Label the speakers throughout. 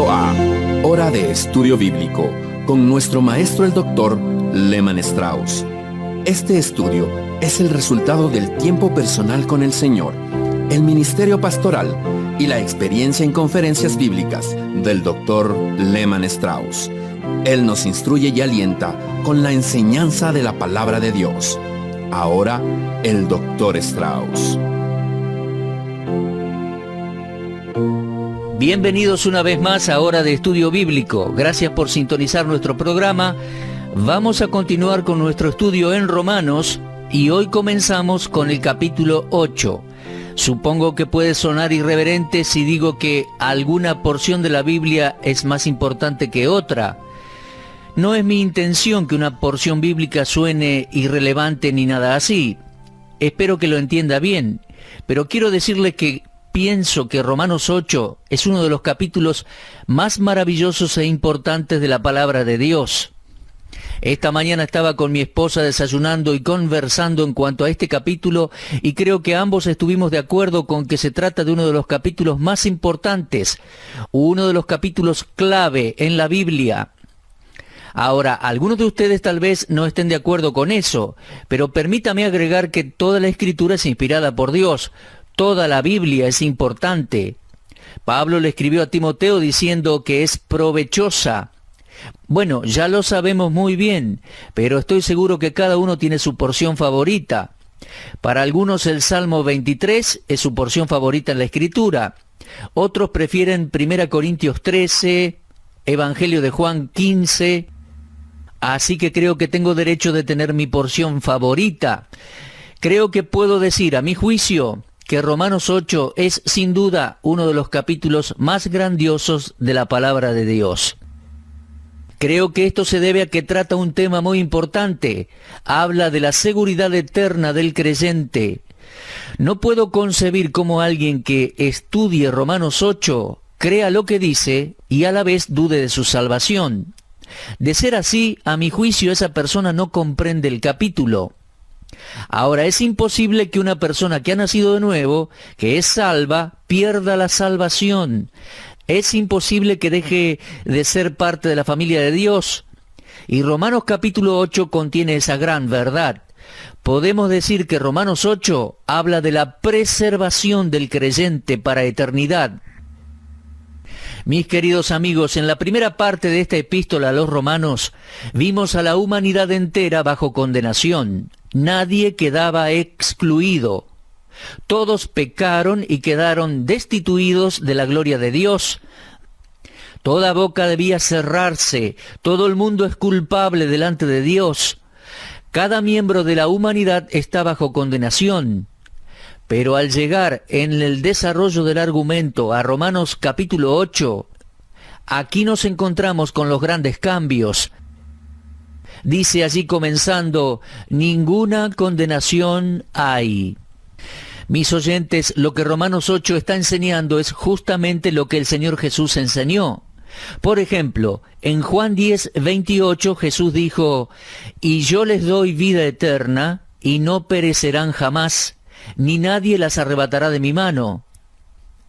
Speaker 1: Bienvenido a Hora de Estudio Bíblico con nuestro maestro el Dr. Lehman Strauss. Este estudio es el resultado del tiempo personal con el Señor, el ministerio pastoral y la experiencia en conferencias bíblicas del Dr. Lehman Strauss. Él nos instruye y alienta con la enseñanza de la palabra de Dios. Ahora, el Dr. Strauss.
Speaker 2: Bienvenidos una vez más a Hora de Estudio Bíblico. Gracias por sintonizar nuestro programa. Vamos a continuar con nuestro estudio en Romanos y hoy comenzamos con el capítulo 8. Supongo que puede sonar irreverente si digo que alguna porción de la Biblia es más importante que otra. No es mi intención que una porción bíblica suene irrelevante ni nada así. Espero que lo entienda bien, pero quiero decirle que pienso que Romanos 8 es uno de los capítulos más maravillosos e importantes de la palabra de Dios. Esta mañana estaba con mi esposa desayunando y conversando en cuanto a este capítulo y creo que ambos estuvimos de acuerdo con que se trata de uno de los capítulos más importantes, uno de los capítulos clave en la Biblia. Ahora, algunos de ustedes tal vez no estén de acuerdo con eso, pero permítame agregar que toda la Escritura es inspirada por Dios. Toda la Biblia es importante. Pablo le escribió a Timoteo diciendo que es provechosa. Bueno, ya lo sabemos muy bien, pero estoy seguro que cada uno tiene su porción favorita. Para algunos el Salmo 23 es su porción favorita en la Escritura. Otros prefieren 1 Corintios 13, Evangelio de Juan 15. Así que creo que tengo derecho de tener mi porción favorita. Creo que puedo decir, a mi juicio, que Romanos 8 es sin duda uno de los capítulos más grandiosos de la palabra de Dios. Creo que esto se debe a que trata un tema muy importante. Habla de la seguridad eterna del creyente. No puedo concebir cómo alguien que estudie Romanos 8 crea lo que dice y a la vez dude de su salvación. De ser así, a mi juicio, esa persona no comprende el capítulo. Ahora, es imposible que una persona que ha nacido de nuevo, que es salva, pierda la salvación. Es imposible que deje de ser parte de la familia de Dios. Y Romanos capítulo 8 contiene esa gran verdad. Podemos decir que Romanos 8 habla de la preservación del creyente para eternidad. Mis queridos amigos, en la primera parte de esta epístola a los romanos, vimos a la humanidad entera bajo condenación. Nadie quedaba excluido. Todos pecaron y quedaron destituidos de la gloria de Dios. Toda boca debía cerrarse. Todo el mundo es culpable delante de Dios. Cada miembro de la humanidad está bajo condenación. Pero al llegar en el desarrollo del argumento a Romanos capítulo 8, aquí nos encontramos con los grandes cambios. Dice allí comenzando, ninguna condenación hay. Mis oyentes, lo que Romanos 8 está enseñando es justamente lo que el Señor Jesús enseñó. Por ejemplo, en Juan 10:28 Jesús dijo, y yo les doy vida eterna y no perecerán jamás, ni nadie las arrebatará de mi mano.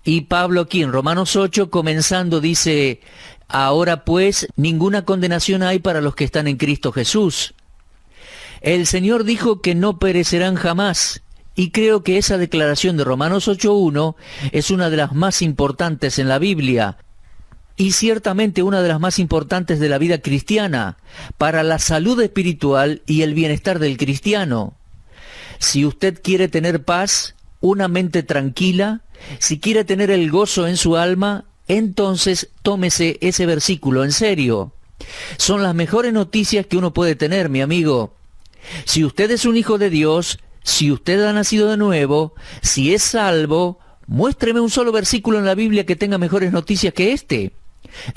Speaker 2: Y Pablo aquí en Romanos 8 comenzando dice, ahora pues ninguna condenación hay para los que están en Cristo Jesús. El Señor dijo que no perecerán jamás, y creo que esa declaración de Romanos 8:1 es una de las más importantes en la Biblia, y ciertamente una de las más importantes de la vida cristiana, para la salud espiritual y el bienestar del cristiano. Si usted quiere tener paz, una mente tranquila, si quiere tener el gozo en su alma, entonces tómese ese versículo en serio. Son las mejores noticias que uno puede tener, mi amigo. Si usted es un hijo de Dios, si usted ha nacido de nuevo, si es salvo, muéstreme un solo versículo en la Biblia que tenga mejores noticias que este.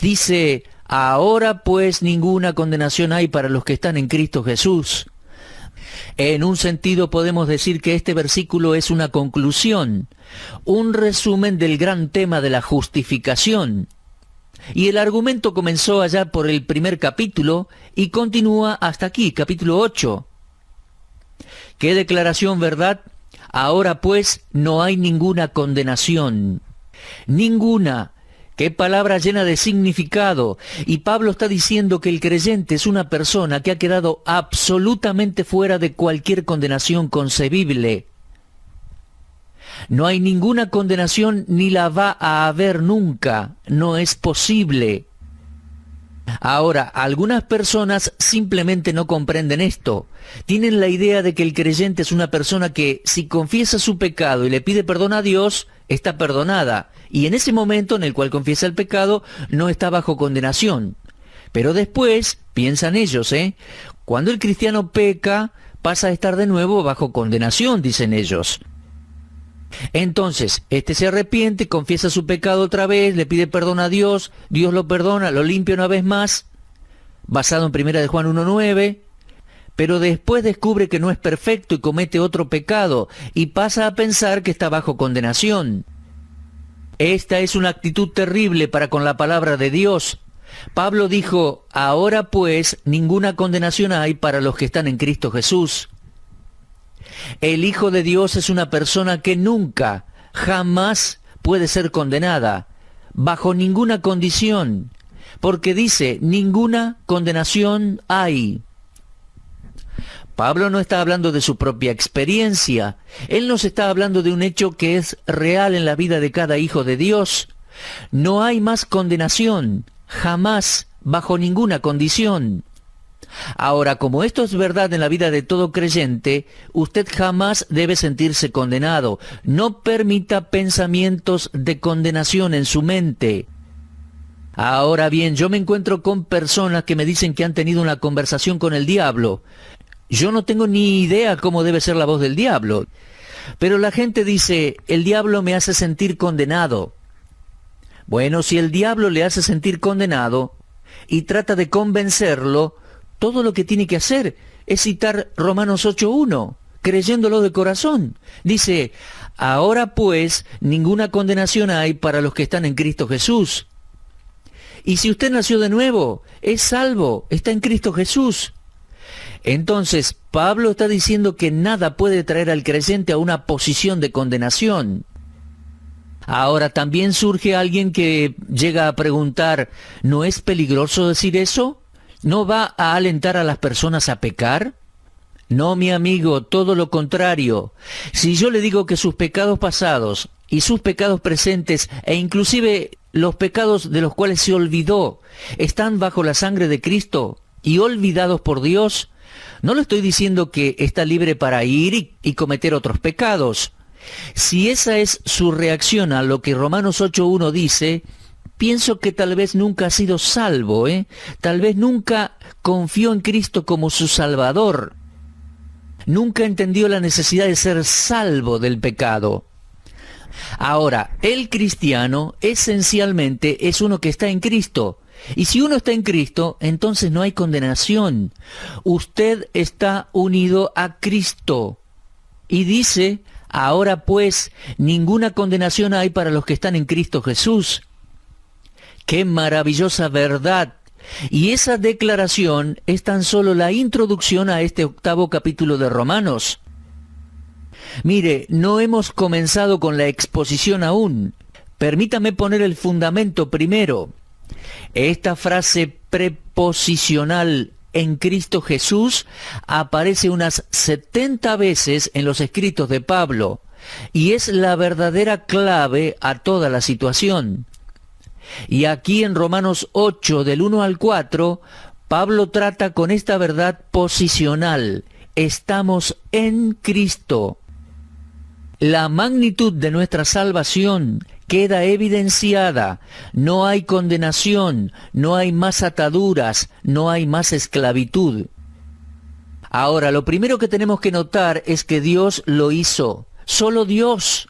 Speaker 2: Dice, ahora pues ninguna condenación hay para los que están en Cristo Jesús. En un sentido podemos decir que este versículo es una conclusión, un resumen del gran tema de la justificación. Y el argumento comenzó allá por el primer capítulo y continúa hasta aquí, capítulo 8. ¡Qué declaración, verdad! Ahora pues no hay ninguna condenación. Ninguna. Qué palabra llena de significado. Y Pablo está diciendo que el creyente es una persona que ha quedado absolutamente fuera de cualquier condenación concebible. No hay ninguna condenación ni la va a haber nunca. No es posible. Ahora, algunas personas simplemente no comprenden esto. Tienen la idea de que el creyente es una persona que, si confiesa su pecado y le pide perdón a Dios, está perdonada. Y en ese momento en el cual confiesa el pecado, no está bajo condenación. Pero después, piensan ellos, cuando el cristiano peca, pasa a estar de nuevo bajo condenación, dicen ellos. Entonces, este se arrepiente, confiesa su pecado otra vez, le pide perdón a Dios, Dios lo perdona, lo limpia una vez más, basado en 1 de Juan 1:9, pero después descubre que no es perfecto y comete otro pecado, y pasa a pensar que está bajo condenación. Esta es una actitud terrible para con la palabra de Dios. Pablo dijo, ahora pues ninguna condenación hay para los que están en Cristo Jesús. El Hijo de Dios es una persona que nunca, jamás puede ser condenada, bajo ninguna condición, porque dice, ninguna condenación hay. Pablo no está hablando de su propia experiencia, él nos está hablando de un hecho que es real en la vida de cada hijo de Dios. No hay más condenación, jamás, bajo ninguna condición. Ahora, como esto es verdad en la vida de todo creyente, usted jamás debe sentirse condenado. No permita pensamientos de condenación en su mente. Ahora bien, yo me encuentro con personas que me dicen que han tenido una conversación con el diablo. Yo no tengo ni idea cómo debe ser la voz del diablo. Pero la gente dice, el diablo me hace sentir condenado. Bueno, si el diablo le hace sentir condenado y trata de convencerlo, todo lo que tiene que hacer es citar Romanos 8:1, creyéndolo de corazón. Dice, ahora pues ninguna condenación hay para los que están en Cristo Jesús. Y si usted nació de nuevo, es salvo, está en Cristo Jesús. Entonces, Pablo está diciendo que nada puede traer al creyente a una posición de condenación. Ahora, también surge alguien que llega a preguntar, ¿no es peligroso decir eso? ¿No va a alentar a las personas a pecar? No, mi amigo, todo lo contrario. Si yo le digo que sus pecados pasados y sus pecados presentes, e inclusive los pecados de los cuales se olvidó, están bajo la sangre de Cristo y olvidados por Dios, no le estoy diciendo que está libre para ir y cometer otros pecados. Si esa es su reacción a lo que Romanos 8:1 dice, pienso que tal vez nunca ha sido salvo, Tal vez nunca confió en Cristo como su Salvador. Nunca entendió la necesidad de ser salvo del pecado. Ahora, el cristiano esencialmente es uno que está en Cristo. Y si uno está en Cristo, entonces no hay condenación. Usted está unido a Cristo. Y dice, ahora pues, ninguna condenación hay para los que están en Cristo Jesús. ¡Qué maravillosa verdad! Y esa declaración es tan solo la introducción a este 8º capítulo de Romanos. Mire, no hemos comenzado con la exposición aún. Permítame poner el fundamento primero. Esta frase preposicional en Cristo Jesús aparece unas 70 veces en los escritos de Pablo y es la verdadera clave a toda la situación. Y aquí en Romanos 8, del 1 al 4, Pablo trata con esta verdad posicional. Estamos en Cristo. La magnitud de nuestra salvación queda evidenciada. No hay condenación, no hay más ataduras, no hay más esclavitud. Ahora, lo primero que tenemos que notar es que Dios lo hizo. Solo Dios.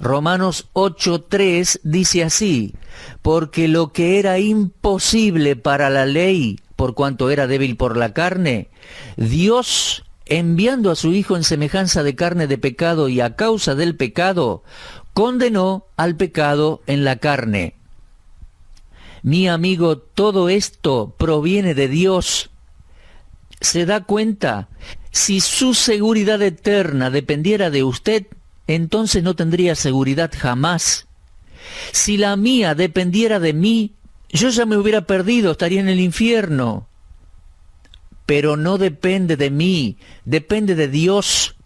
Speaker 2: Romanos 8:3 dice así, porque lo que era imposible para la ley, por cuanto era débil por la carne, Dios, enviando a su Hijo en semejanza de carne de pecado y a causa del pecado, condenó al pecado en la carne. Mi amigo, todo esto proviene de Dios. ¿Se da cuenta? Si su seguridad eterna dependiera de usted, entonces no tendría seguridad jamás. Si la mía dependiera de mí, yo ya me hubiera perdido, estaría en el infierno. Pero no depende de mí, depende de Dios.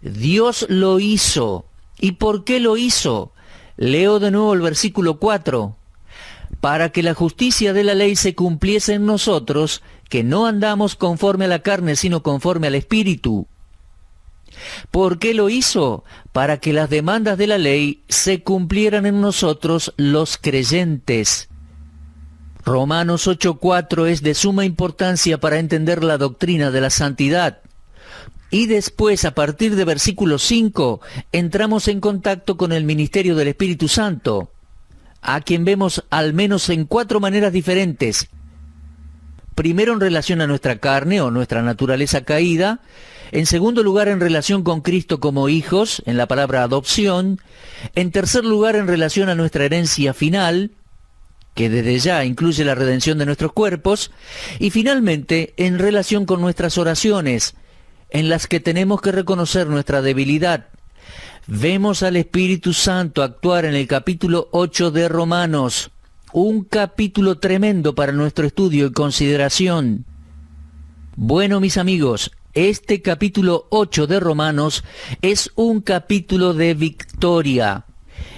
Speaker 2: Dios lo hizo. ¿Y por qué lo hizo? Leo de nuevo el versículo 4. Para que la justicia de la ley se cumpliese en nosotros, que no andamos conforme a la carne, sino conforme al Espíritu. ¿Por qué lo hizo? Para que las demandas de la ley se cumplieran en nosotros los creyentes. Romanos 8:4 es de suma importancia para entender la doctrina de la santidad. Y después, a partir de versículo 5, entramos en contacto con el ministerio del Espíritu Santo, a quien vemos al menos en 4 maneras diferentes. Primero, en relación a nuestra carne o nuestra naturaleza caída. En segundo lugar, en relación con Cristo como hijos, en la palabra adopción. En tercer lugar, en relación a nuestra herencia final, que desde ya incluye la redención de nuestros cuerpos. Y finalmente, en relación con nuestras oraciones, en las que tenemos que reconocer nuestra debilidad. Vemos al Espíritu Santo actuar en el capítulo 8 de Romanos, un capítulo tremendo para nuestro estudio y consideración. Bueno, mis amigos, este capítulo 8 de Romanos es un capítulo de victoria.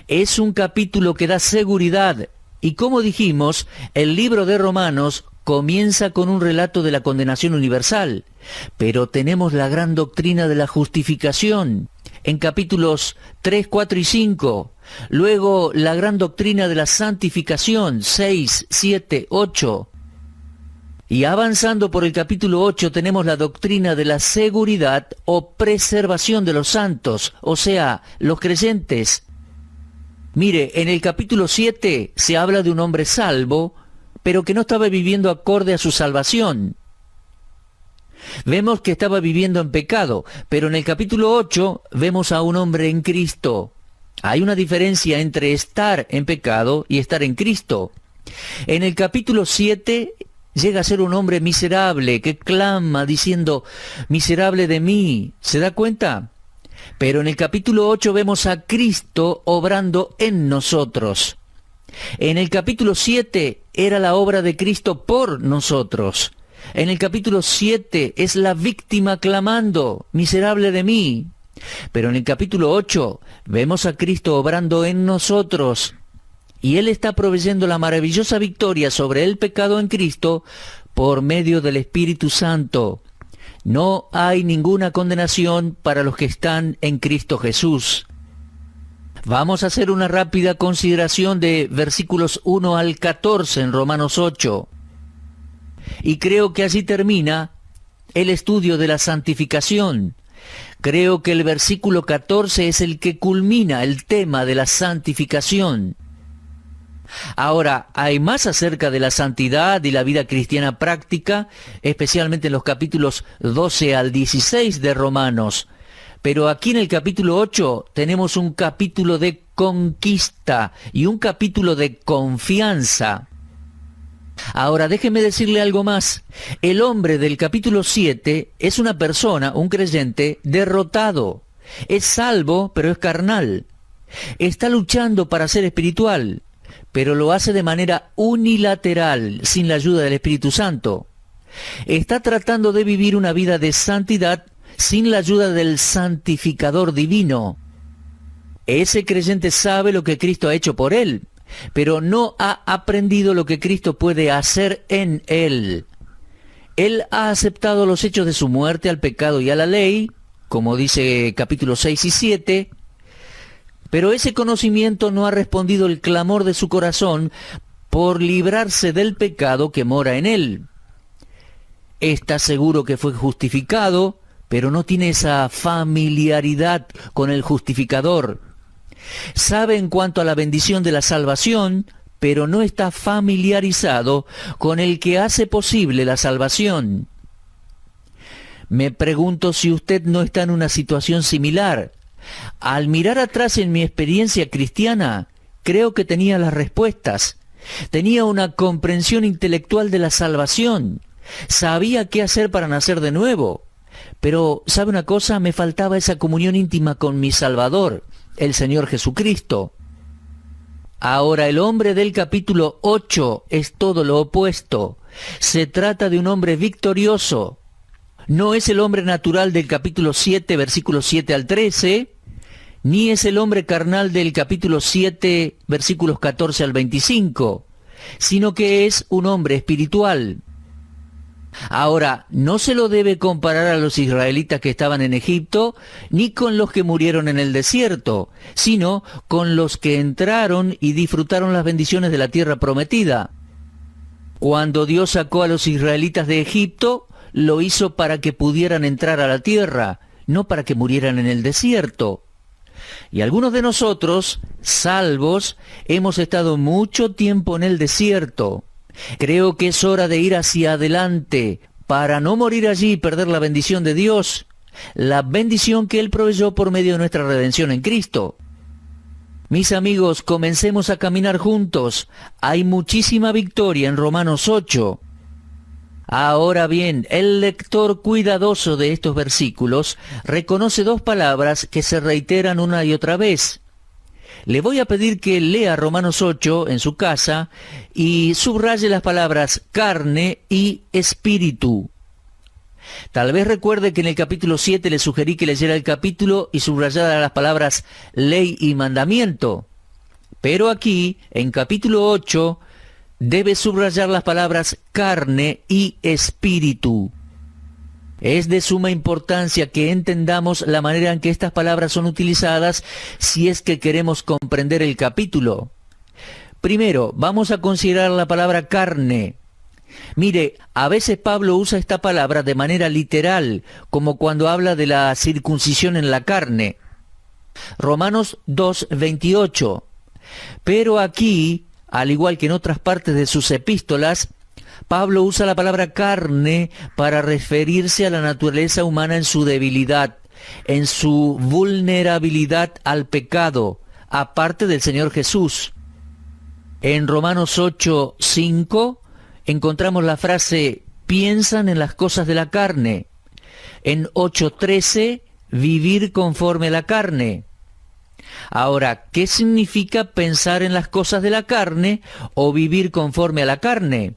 Speaker 2: Es un capítulo que da seguridad. Y como dijimos, el libro de Romanos comienza con un relato de la condenación universal, pero tenemos la gran doctrina de la justificación en capítulos 3, 4 y 5. Luego la gran doctrina de la santificación, 6, 7, 8. Y avanzando por el capítulo 8 tenemos la doctrina de la seguridad o preservación de los santos, o sea, los creyentes. Mire, en el capítulo 7 se habla de un hombre salvo, pero que no estaba viviendo acorde a su salvación. Vemos que estaba viviendo en pecado, pero en el capítulo 8 vemos a un hombre en Cristo. Hay una diferencia entre estar en pecado y estar en Cristo. En el capítulo 7 llega a ser un hombre miserable que clama diciendo, miserable de mí. ¿Se da cuenta? Pero en el capítulo 8 vemos a Cristo obrando en nosotros. En el capítulo 7 era la obra de Cristo por nosotros. En el capítulo 7 es la víctima clamando, miserable de mí. Pero en el capítulo 8 vemos a Cristo obrando en nosotros. Y Él está proveyendo la maravillosa victoria sobre el pecado en Cristo por medio del Espíritu Santo. No hay ninguna condenación para los que están en Cristo Jesús. Vamos a hacer una rápida consideración de versículos 1 al 14 en Romanos 8. Y creo que así termina el estudio de la santificación. Creo que el versículo 14 es el que culmina el tema de la santificación. Ahora, hay más acerca de la santidad y la vida cristiana práctica, especialmente en los capítulos 12 al 16 de Romanos. Pero aquí en el capítulo 8 tenemos un capítulo de conquista y un capítulo de confianza. Ahora, déjeme decirle algo más. El hombre del capítulo 7 es una persona, un creyente, derrotado. Es salvo, pero es carnal. Está luchando para ser espiritual, pero lo hace de manera unilateral, sin la ayuda del Espíritu Santo. Está tratando de vivir una vida de santidad sin la ayuda del santificador divino. Ese creyente sabe lo que Cristo ha hecho por él, pero no ha aprendido lo que Cristo puede hacer en él. Él ha aceptado los hechos de su muerte al pecado y a la ley, como dice capítulos 6 y 7, pero ese conocimiento no ha respondido el clamor de su corazón por librarse del pecado que mora en él. Está seguro que fue justificado, pero no tiene esa familiaridad con el justificador. Sabe en cuanto a la bendición de la salvación, pero no está familiarizado con el que hace posible la salvación. Me pregunto si usted no está en una situación similar. Al mirar atrás en mi experiencia cristiana, creo que tenía las respuestas. Tenía una comprensión intelectual de la salvación. Sabía qué hacer para nacer de nuevo. Pero, ¿sabe una cosa? Me faltaba esa comunión íntima con mi Salvador, el Señor Jesucristo. Ahora, el hombre del capítulo 8 es todo lo opuesto. Se trata de un hombre victorioso. No es el hombre natural del capítulo 7, versículos 7 al 13, ni es el hombre carnal del capítulo 7, versículos 14 al 25, sino que es un hombre espiritual. Ahora, no se lo debe comparar a los israelitas que estaban en Egipto, ni con los que murieron en el desierto, sino con los que entraron y disfrutaron las bendiciones de la tierra prometida. Cuando Dios sacó a los israelitas de Egipto, lo hizo para que pudieran entrar a la tierra, no para que murieran en el desierto. Y algunos de nosotros, salvos, hemos estado mucho tiempo en el desierto. Creo que es hora de ir hacia adelante para no morir allí y perder la bendición de Dios, la bendición que Él proveyó por medio de nuestra redención en Cristo. Mis amigos, comencemos a caminar juntos. Hay muchísima victoria en Romanos 8. Ahora bien, el lector cuidadoso de estos versículos reconoce dos palabras que se reiteran una y otra vez. Le voy a pedir que lea Romanos 8 en su casa y subraye las palabras carne y espíritu. Tal vez recuerde que en el capítulo 7 le sugerí que leyera el capítulo y subrayara las palabras ley y mandamiento. Pero aquí, en capítulo 8, debe subrayar las palabras carne y espíritu. Es de suma importancia que entendamos la manera en que estas palabras son utilizadas si es que queremos comprender el capítulo. Primero, vamos a considerar la palabra carne. Mire, a veces Pablo usa esta palabra de manera literal, como cuando habla de la circuncisión en la carne. Romanos 2:28. Pero aquí, al igual que en otras partes de sus epístolas, Pablo usa la palabra carne para referirse a la naturaleza humana en su debilidad, en su vulnerabilidad al pecado, aparte del Señor Jesús. En Romanos 8:5 encontramos la frase, piensan en las cosas de la carne. En 8:13, vivir conforme a la carne. Ahora, ¿qué significa pensar en las cosas de la carne o vivir conforme a la carne?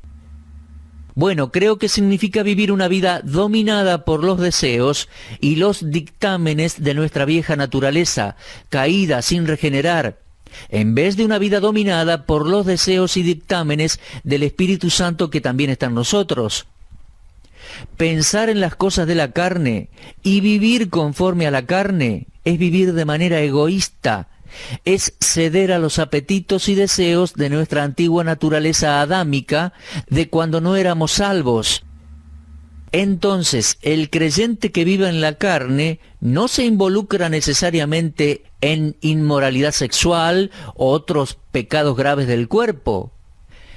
Speaker 2: Bueno, creo que significa vivir una vida dominada por los deseos y los dictámenes de nuestra vieja naturaleza, caída sin regenerar, en vez de una vida dominada por los deseos y dictámenes del Espíritu Santo que también está en nosotros. Pensar en las cosas de la carne y vivir conforme a la carne es vivir de manera egoísta, es ceder a los apetitos y deseos de nuestra antigua naturaleza adámica de cuando no éramos salvos. Entonces, el creyente que vive en la carne no se involucra necesariamente en inmoralidad sexual o otros pecados graves del cuerpo.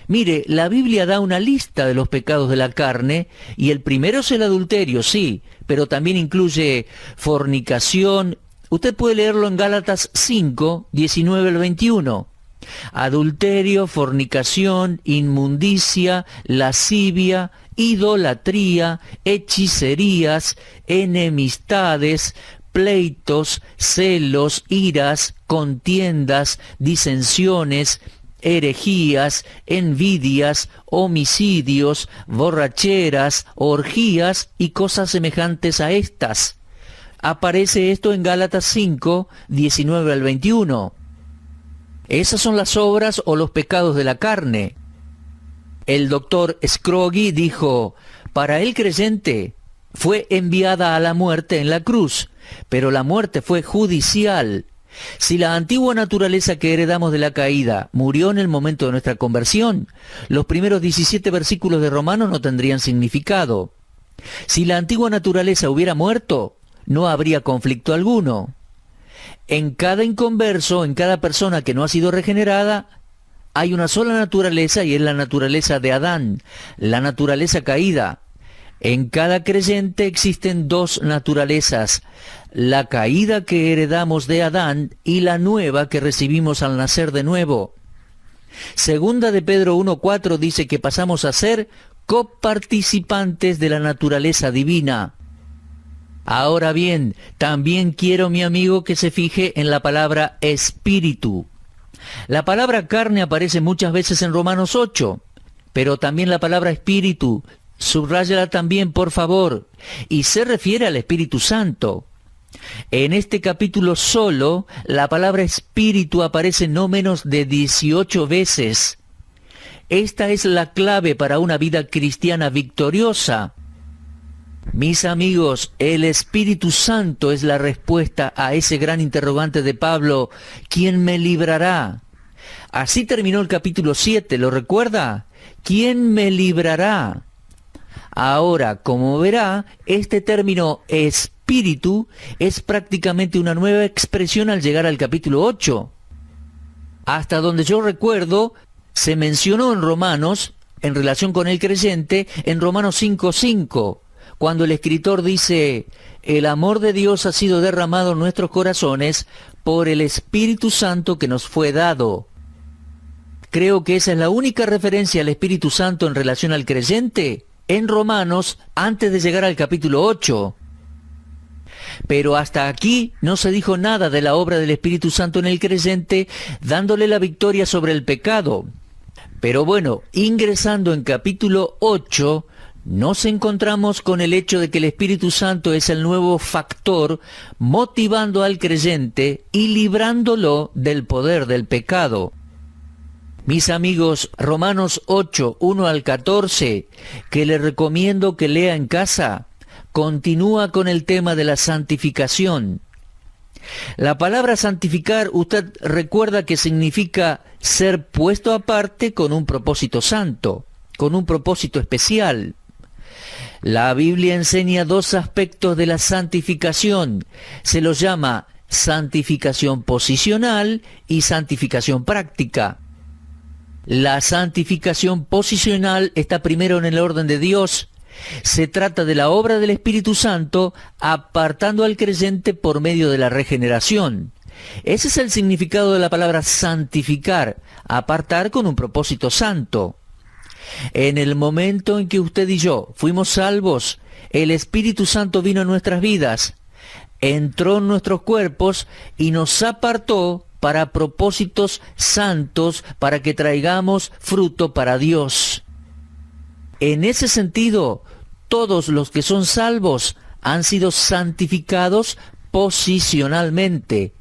Speaker 2: Mire, la Biblia da una lista de los pecados de la carne y el primero es el adulterio, sí, pero también incluye fornicación. Usted puede leerlo en Gálatas 5, 19 al 21. Adulterio, fornicación, inmundicia, lascivia, idolatría, hechicerías, enemistades, pleitos, celos, iras, contiendas, disensiones, herejías, envidias, homicidios, borracheras, orgías y cosas semejantes a estas. Aparece esto en Gálatas 5, 19 al 21. Esas son las obras o los pecados de la carne. El doctor Scroggie dijo, para el creyente fue enviada a la muerte en la cruz, pero la muerte fue judicial. Si la antigua naturaleza que heredamos de la caída murió en el momento de nuestra conversión, los primeros 17 versículos de Romanos no tendrían significado. Si la antigua naturaleza hubiera muerto, no habría conflicto alguno. En cada inconverso, en cada persona que no ha sido regenerada, hay una sola naturaleza y es la naturaleza de Adán, la naturaleza caída. En cada creyente existen dos naturalezas, la caída que heredamos de Adán y la nueva que recibimos al nacer de nuevo. Segunda de Pedro 1:4 dice que pasamos a ser coparticipantes de la naturaleza divina. Ahora bien, también quiero, mi amigo, que se fije en la palabra espíritu. La palabra carne aparece muchas veces en Romanos 8, pero también la palabra espíritu, subráyala también por favor, y se refiere al Espíritu Santo. En este capítulo solo, la palabra espíritu aparece no menos de 18 veces. Esta es la clave para una vida cristiana victoriosa. Mis amigos, el Espíritu Santo es la respuesta a ese gran interrogante de Pablo: ¿quién me librará? Así terminó el capítulo 7, ¿lo recuerda? ¿Quién me librará? Ahora, como verá, este término espíritu es prácticamente una nueva expresión al llegar al capítulo 8. Hasta donde yo recuerdo, se mencionó en Romanos, en relación con el creyente, en Romanos 5:5, cuando el escritor dice: el amor de Dios ha sido derramado en nuestros corazones por el Espíritu Santo que nos fue dado. Creo que esa es la única referencia al Espíritu Santo en relación al creyente en Romanos antes de llegar al capítulo 8. Pero hasta aquí no se dijo nada de la obra del Espíritu Santo en el creyente, dándole la victoria sobre el pecado. Pero bueno, ingresando en capítulo 8, nos encontramos con el hecho de que el Espíritu Santo es el nuevo factor motivando al creyente y librándolo del poder del pecado. Mis amigos, Romanos 8, 1 al 14, que les recomiendo que lea en casa, continúa con el tema de la santificación. La palabra santificar, usted recuerda que significa ser puesto aparte con un propósito santo, con un propósito especial. La Biblia enseña dos aspectos de la santificación. Se los llama santificación posicional y santificación práctica. La santificación posicional está primero en el orden de Dios. Se trata de la obra del Espíritu Santo apartando al creyente por medio de la regeneración. Ese es el significado de la palabra santificar, apartar con un propósito santo. En el momento en que usted y yo fuimos salvos, el Espíritu Santo vino a nuestras vidas, entró en nuestros cuerpos y nos apartó para propósitos santos, para que traigamos fruto para Dios. En ese sentido, todos los que son salvos han sido santificados posicionalmente,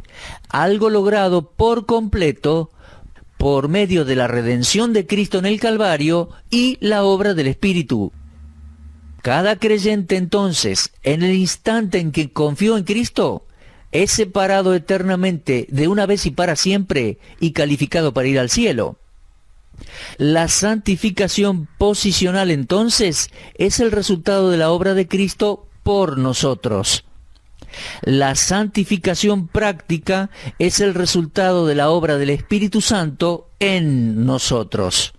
Speaker 2: algo logrado por completo por medio de la redención de Cristo en el Calvario y la obra del Espíritu. Cada creyente entonces, en el instante en que confió en Cristo, es separado eternamente de una vez y para siempre y calificado para ir al cielo. La santificación posicional entonces es el resultado de la obra de Cristo por nosotros. La santificación práctica es el resultado de la obra del Espíritu Santo en nosotros.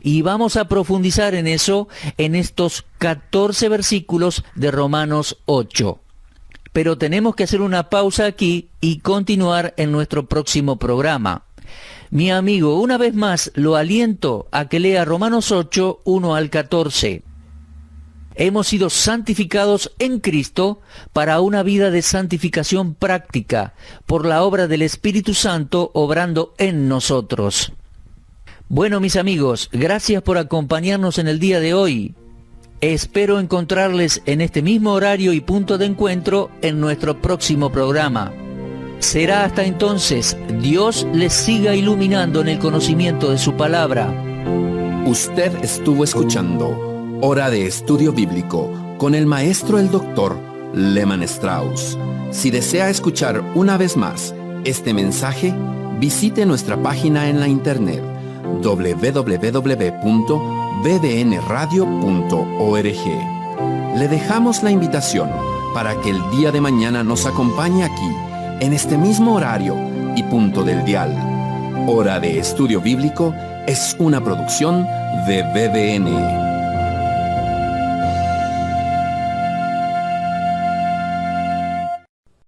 Speaker 2: Y vamos a profundizar en eso en estos 14 versículos de Romanos 8. Pero tenemos que hacer una pausa aquí y continuar en nuestro próximo programa. Mi amigo, una vez más lo aliento a que lea Romanos 8, 1 al 14. Hemos sido santificados en Cristo para una vida de santificación práctica, por la obra del Espíritu Santo obrando en nosotros. Bueno, mis amigos, gracias por acompañarnos en el día de hoy. Espero encontrarles en este mismo horario y punto de encuentro en nuestro próximo programa. Será hasta entonces. Dios les siga iluminando en el conocimiento de su palabra.
Speaker 1: Usted estuvo escuchando Hora de Estudio Bíblico con el maestro el doctor Lehmann Strauss. Si desea escuchar una vez más este mensaje, visite nuestra página en la internet www.bbnradio.org. Le dejamos la invitación para que el día de mañana nos acompañe aquí, en este mismo horario y punto del dial. Hora de Estudio Bíblico es una producción de BBN.